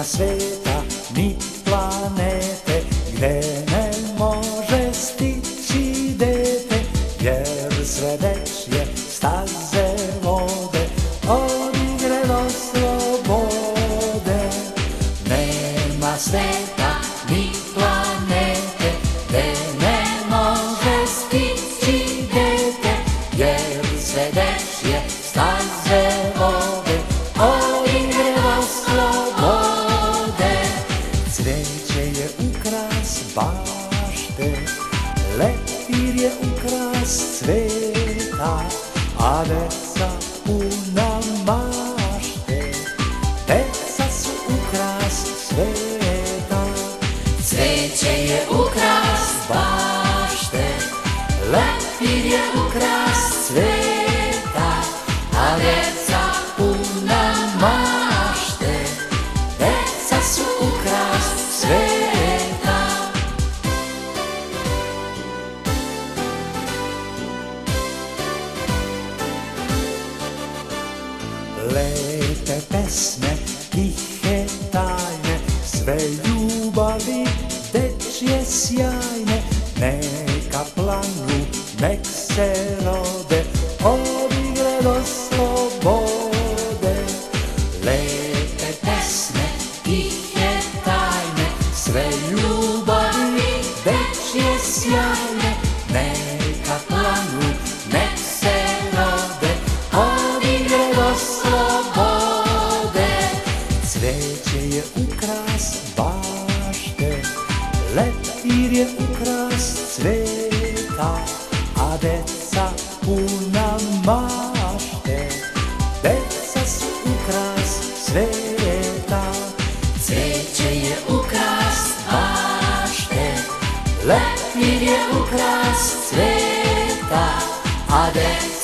sveta ni planete gde ne može stići dete, jer sve dečje staze vode od igre do slobode. Nema sveta ni planete gde ne može stići dete, jer sve dečje staze vode od igre do slobode. Cveće je ukras bašte, leptir je ukras cveta, a deca puna mašte, deca su ukras sveta. Cveće je ukras bašte, leptir je ukras cveta, a deca puna mašte, deca su ukras sveta. Lepe pesme, tihe tajne, sve ljubavi dečje sjajne, neka planu, nek se rode od igre do slobode. Lepe pesme, tihe tajne, sve ljubavi dečje sjajne, neka planu, nek se rode od igre do slobode. Cveće je ukras bašte, leptir je ukras cveta, a deca puna mašte, deca su ukras sveta. cveće je ukras bašte, leptir je ukras cveta, a deca